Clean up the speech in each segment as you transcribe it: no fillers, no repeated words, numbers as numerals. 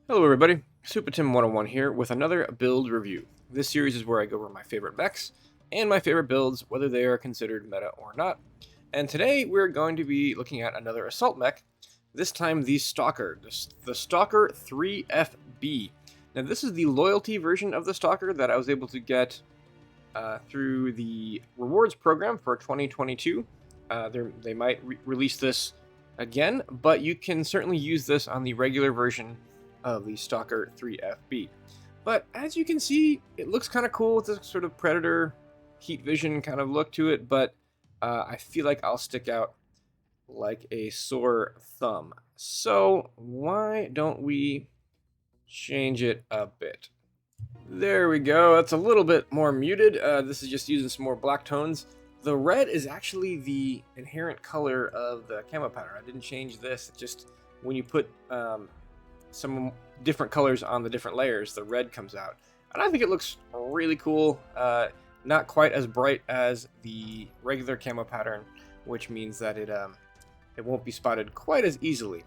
Hello everybody, SupaTim101 here with another build review. This series is where I go over my favorite mechs and my favorite builds, whether they are considered meta or not. And today we're going to be looking at another assault mech, this time the Stalker, the Stalker 3FB. Now this is the loyalty version of the Stalker that I was able to get through the rewards program for 2022. They might release this again, but you can certainly use this on the regular version of the Stalker 3FB. But as you can see, it looks kind of cool with this sort of Predator heat vision kind of look to it, but I feel like I'll stick out like a sore thumb. So why don't we change it a bit? There we go. That's a little bit more muted. This is just using some more black tones. The red is actually the inherent color of the camo pattern. I didn't change this. It's just when you put some different colors on the different layers, the red comes out. And I think it looks really cool. Not quite as bright as the regular camo pattern, which means that it won't be spotted quite as easily.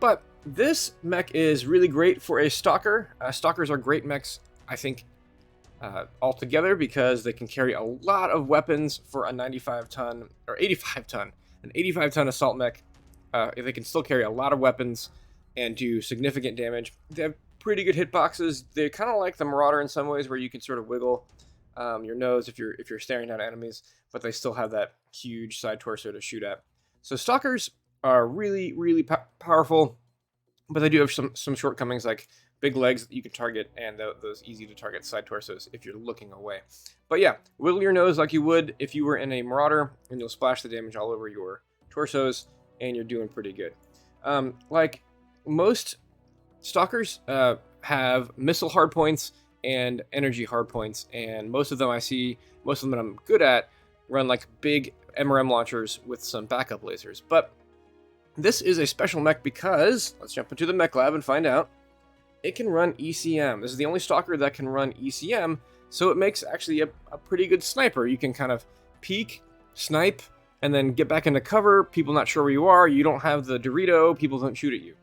But this mech is really great for a Stalker. Stalkers are great mechs, I think, altogether, because they can carry a lot of weapons for a 95-ton or 85-ton, an 85-ton assault mech. They can still carry a lot of weapons and do significant damage. They have pretty good hitboxes. They're kind of like the Marauder in some ways, where you can sort of wiggle your nose if you're staring down enemies, but they still have that huge side torso to shoot at. So Stalkers are really, really powerful, but they do have some shortcomings, like big legs that you can target, and those easy to target side torsos if you're looking away. But yeah, wiggle your nose like you would if you were in a Marauder, and you'll splash the damage all over your torsos, and you're doing pretty good. Like most Stalkers have missile hardpoints and energy hardpoints, and most of them that I'm good at, run like big MRM launchers with some backup lasers. But this is a special mech because, let's jump into the mech lab and find out, it can run ECM. This is the only Stalker that can run ECM, so it makes actually a pretty good sniper. You can kind of peek, snipe, and then get back into cover. People not sure where you are. You don't have the Dorito. People don't shoot at you.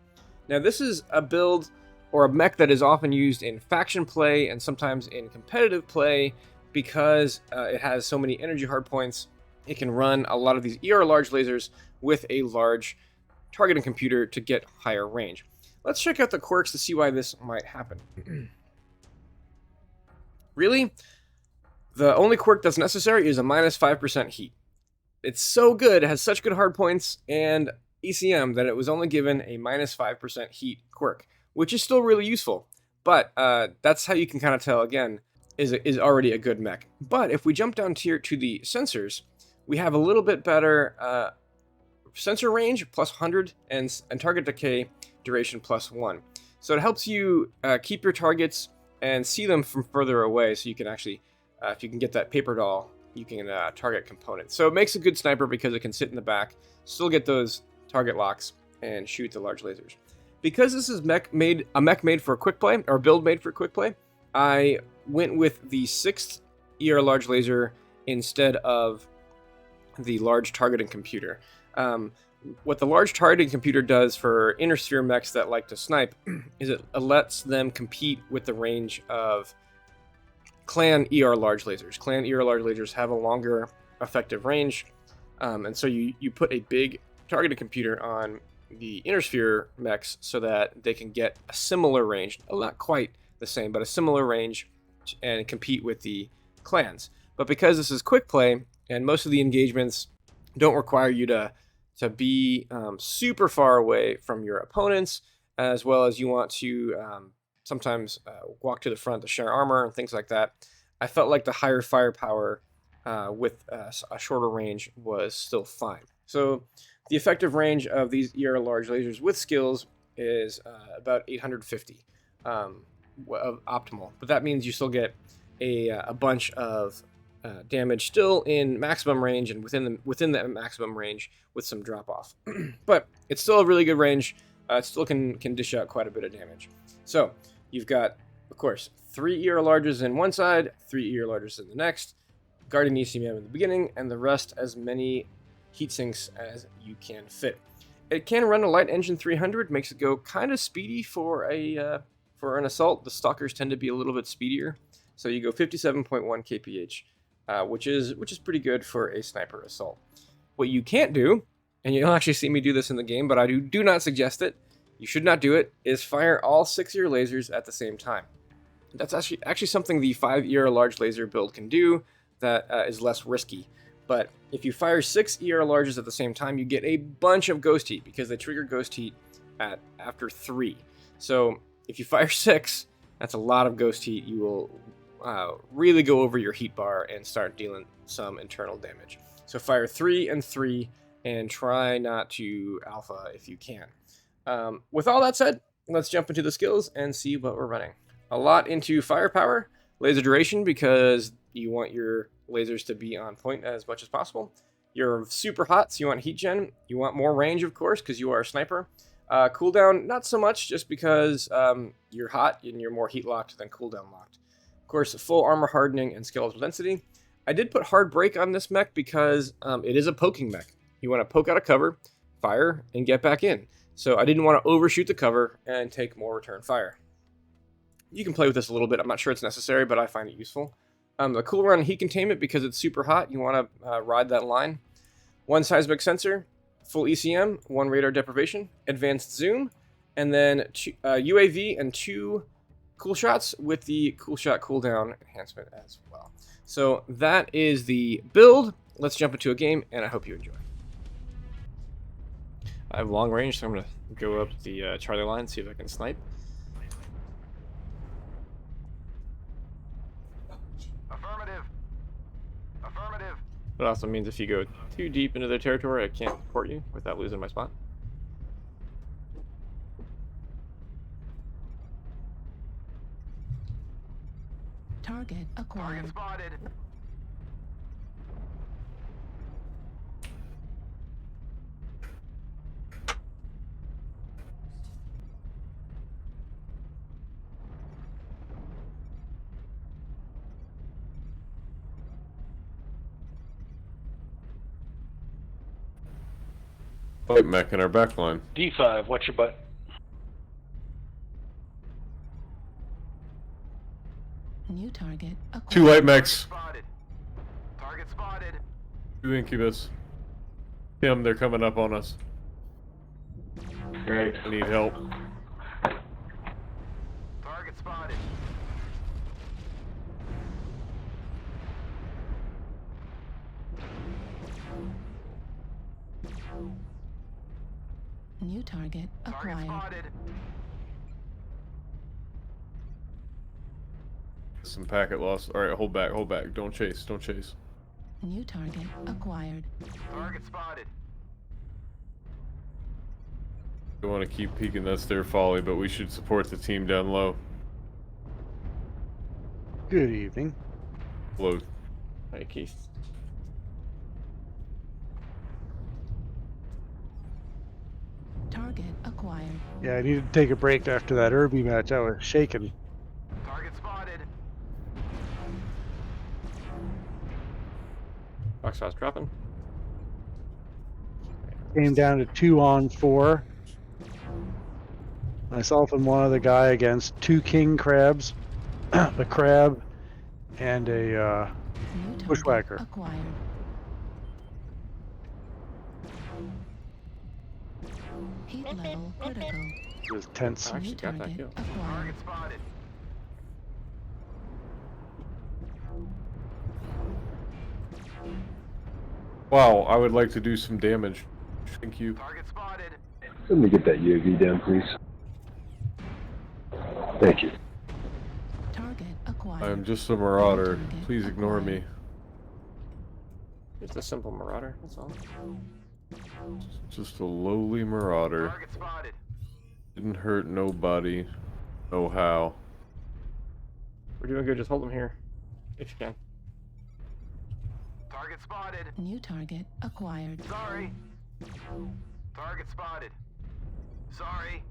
Now, this is a build or a mech that is often used in faction play and sometimes in competitive play because it has so many energy hardpoints. It can run a lot of these large lasers with a large targeting computer to get higher range. Let's check out the quirks to see why this might happen. Really? The only quirk that's necessary is a minus 5% heat. It's so good, it has such good hardpoints and ECM that it was only given a minus 5% heat quirk, which is still really useful. But that's how you can kind of tell, again, is already a good mech. But if we jump down here to the sensors, we have a little bit better sensor range, plus 100, and target decay duration, plus 1. So it helps you keep your targets and see them from further away, so you can actually, if you can get that paper doll, you can target components. So it makes a good sniper because it can sit in the back, still get those target locks, and shoot the large lasers. Because this is a mech made for quick play, or a build made for quick play, I went with the 6th ER large laser instead of the large targeting computer. What the large targeting computer does for inner sphere mechs that like to snipe is it lets them compete with the range of clan ER large lasers. Clan ER large lasers have a longer effective range, and so you put a big targeting computer on the inner sphere mechs so that they can get a similar range, not quite the same, but a similar range, and compete with the clans. But because this is quick play and most of the engagements don't require you to be super far away from your opponents, as well as you want to sometimes walk to the front to share armor and things like that, I felt like the higher firepower with a shorter range was still fine. So the effective range of these large lasers with skills is about 850 of optimal, but that means you still get a bunch of damage still in maximum range and within that maximum range with some drop off. But it's still a really good range. It still can dish out quite a bit of damage. So you've got, of course, 3 larges in one side, 3 larges in the next, guarding ECM in the beginning, and the rest as many heat sinks as you can fit. It can run a light engine 300, makes it go kind of speedy for an assault. The Stalkers tend to be a little bit speedier, so you go 57.1 kph, which is pretty good for a sniper assault. What you can't do, and you'll actually see me do this in the game, but I do not suggest it, you should not do it, is fire all 6-ear lasers at the same time. That's actually something the 5-ear large laser build can do that is less risky. But if you fire 6 ERLLs at the same time, you get a bunch of ghost heat because they trigger ghost heat after 3. So if you fire 6, that's a lot of ghost heat. You will really go over your heat bar and start dealing some internal damage. So fire 3 and 3 and try not to alpha if you can. With all that said, let's jump into the skills and see what we're running. A lot into firepower, laser duration because you want your lasers to be on point as much as possible. You're super hot, so you want heat gen. You want more range, of course, because you are a sniper. Cooldown, not so much, just because you're hot and you're more heat locked than cooldown locked. Of course, full armor hardening and skeletal density. I did put hard break on this mech because it is a poking mech. You want to poke out of cover, fire, and get back in. So I didn't want to overshoot the cover and take more return fire. You can play with this a little bit. I'm not sure it's necessary, but I find it useful. The cool run heat containment because it's super hot. You want to ride that line. 1 seismic sensor, full ECM, 1 radar deprivation, advanced zoom, and then UAV and 2 cool shots with the cool shot cooldown enhancement as well. So that is the build. Let's jump into a game, and I hope you enjoy. I have long range, so I'm going to go up the Charlie line, see if I can snipe. It also means if you go too deep into their territory, I can't support you without losing my spot. Target acquired. Target spotted. Light mech in our back line. D5, watch your butt. New target acquired. 2 light mechs. Target spotted. 2 incubus. Tim, they're coming up on us. Great. I need help. Target spotted. New target acquired. Target spotted. Some packet loss. Alright, hold back, hold back. Don't chase, don't chase. New target acquired. Target spotted. They want to keep peeking, that's their folly, but we should support the team down low. Good evening. Load. Hey, Keith. Target acquired. Yeah, I needed to take a break after that Irby match. I was shaking. Target spotted. Foxtrot's dropping. Came down to 2-on-4. Myself and one other guy against 2 king crabs, a crab, and a New target bushwhacker. acquired. Heat level critical. It was tense. I actually New got that target kill. acquired. Target spotted. Wow, I would like to do some damage. Thank you. Target spotted. Let me get that UAV down, please. Thank you. Target acquired. I'm just a marauder. Target Please ignore acquired. me. It's a simple marauder, that's all. Just a lowly marauder. Target spotted. Didn't hurt nobody. No how. We're doing good, just hold them here. If you can. Target spotted. New target acquired. Sorry. Target spotted. Sorry.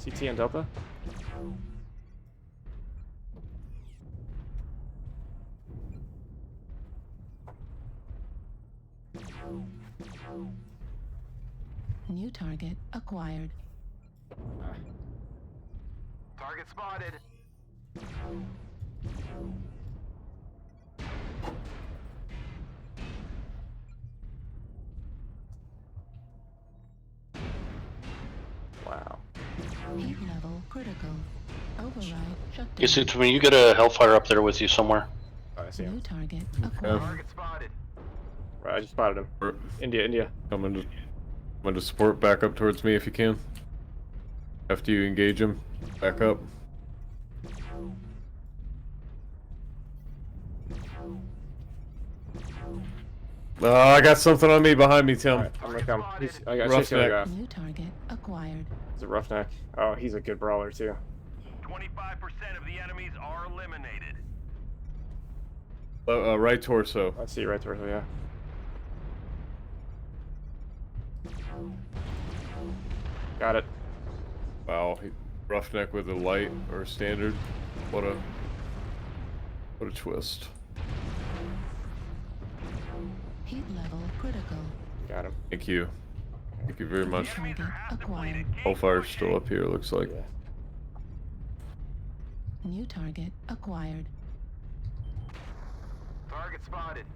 CT and Delta. New target acquired. Target spotted. Wow. Heat level critical. Override shut down. Is it when you get a Hellfire up there with you somewhere? Oh, I see him. New target acquired. Target spotted. Right, I just spotted him. India. Coming to support. Back up towards me if you can. After you engage him, back up. Oh, I got something on me behind me, Tim. Alright, I'm gonna come. I got Roughneck. chasing the guy. New target acquired. He's a roughneck. Oh, he's a good brawler too. 25% of the enemies are eliminated. Right torso. I see you right there, yeah. Got it. Wow, roughneck with a light or a standard. What a twist. Heat level critical. Got him. Thank you. Thank you very much. Target acquired. Hellfire's still up here, looks like. Yeah. New target acquired. Target spotted.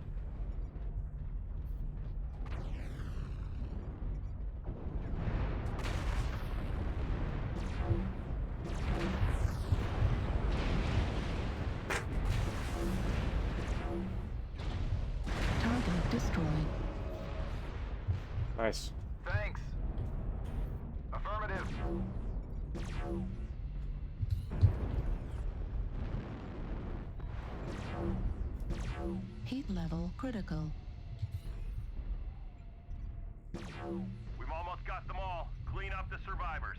Target destroyed. Nice. Thanks. Affirmative. Heat level critical. We've almost got them all. Clean up the survivors.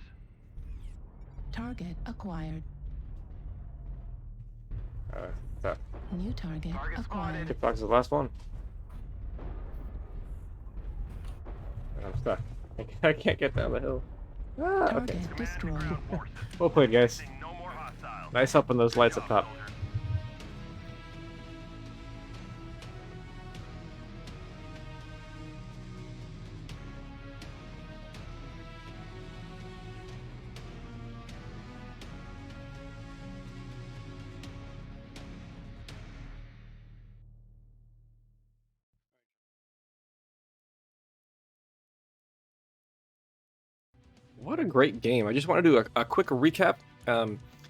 Target acquired. That New target Target acquired. spotted. kickbox is the last one. I'm stuck. I can't get down the hill. Ah, okay. Target destroyed. Well played, guys. No more hostiles. Nice help on those lights up top. What a great game. I just want to do a quick recap.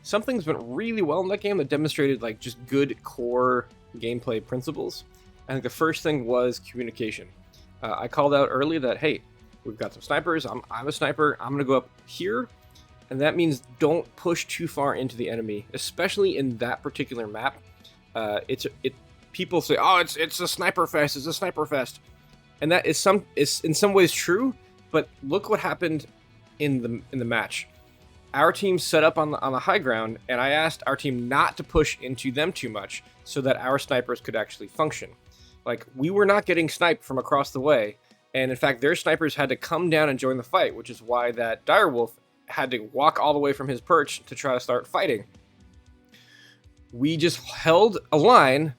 Something's went really well in that game that demonstrated like just good core gameplay principles. I think the first thing was communication. I called out early that, hey, we've got some snipers. I'm a sniper. I'm going to go up here. And that means don't push too far into the enemy, especially in that particular map. People say, oh, it's a sniper fest. It's a sniper fest. And that is in some ways true. But look what happened in the match. Our team set up on the high ground, and I asked our team not to push into them too much so that our snipers could actually function. Like, we were not getting sniped from across the way, and in fact their snipers had to come down and join the fight, which is why that direwolf had to walk all the way from his perch to try to start fighting. We just held a line,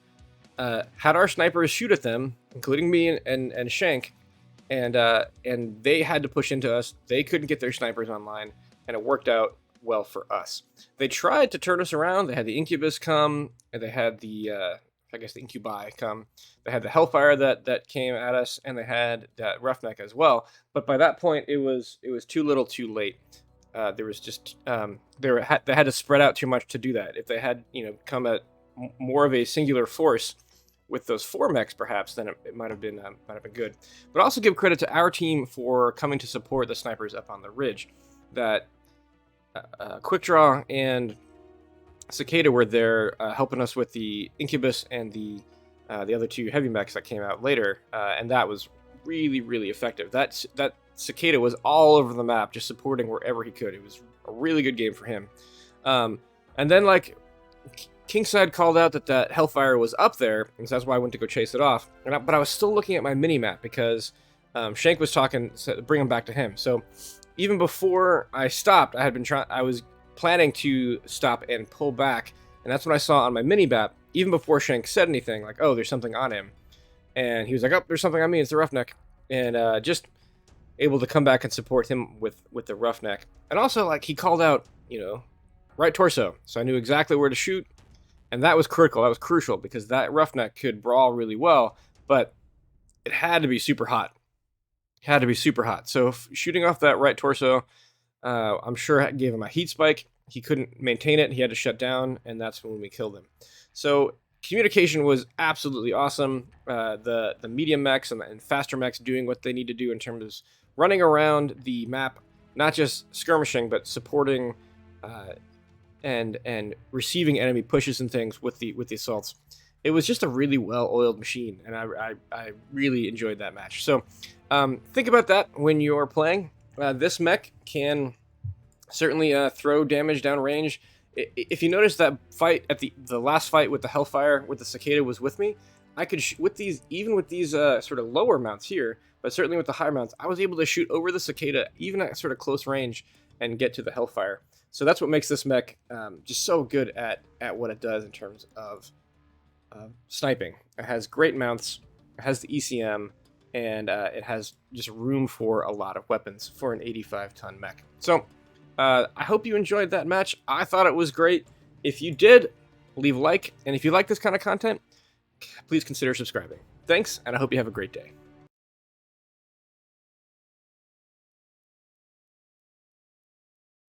had our snipers shoot at them, including me and Shank, and they had to push into us. They couldn't get their snipers online, and it worked out well for us. They tried to turn us around. They had the Incubus come, and they had the Incubi come. They had the Hellfire that came at us, and they had that Roughneck as well. But by that point, it was too little, too late. There was just they had to spread out too much to do that. If they had come at more of a singular force with those 4 mechs, perhaps, then it might have been good. But also give credit to our team for coming to support the snipers up on the ridge. That Quickdraw and Cicada were there helping us with the Incubus and the other 2 heavy mechs that came out later, and that was really, really effective. That Cicada was all over the map, just supporting wherever he could. It was a really good game for him. And then, like, Kingside called out that Hellfire was up there, and so that's why I went to go chase it off. But I was still looking at my mini-map because Shank was talking, so bring him back to him. So even before I stopped, I was planning to stop and pull back, and that's what I saw on my mini-map, even before Shank said anything, like, oh, there's something on him. And he was like, oh, there's something on me, it's the Roughneck. And just able to come back and support him with the roughneck. And also, like, he called out, you know, right torso, so I knew exactly where to shoot, and that was critical. That was crucial because that roughneck could brawl really well, but it had to be super hot. It had to be super hot. So shooting off that right torso, I'm sure it gave him a heat spike. He couldn't maintain it. He had to shut down, and that's when we killed him. So communication was absolutely awesome. The medium mechs and faster mechs doing what they need to do in terms of running around the map, not just skirmishing, but supporting and receiving enemy pushes and things with the assaults. It was just a really well-oiled machine, and I really enjoyed that match. So think about that when you're playing. This mech can certainly throw damage downrange. If you notice that fight at the last fight with the Hellfire with the Cicada was with me, I could with these, even with these sort of lower mounts here, but certainly with the higher mounts, I was able to shoot over the Cicada even at sort of close range and get to the Hellfire. So that's what makes this mech just so good at what it does in terms of sniping. It has great mounts, it has the ECM, and it has just room for a lot of weapons for an 85-ton mech. So I hope you enjoyed that match. I thought it was great. If you did, leave a like, and if you like this kind of content, please consider subscribing. Thanks, and I hope you have a great day.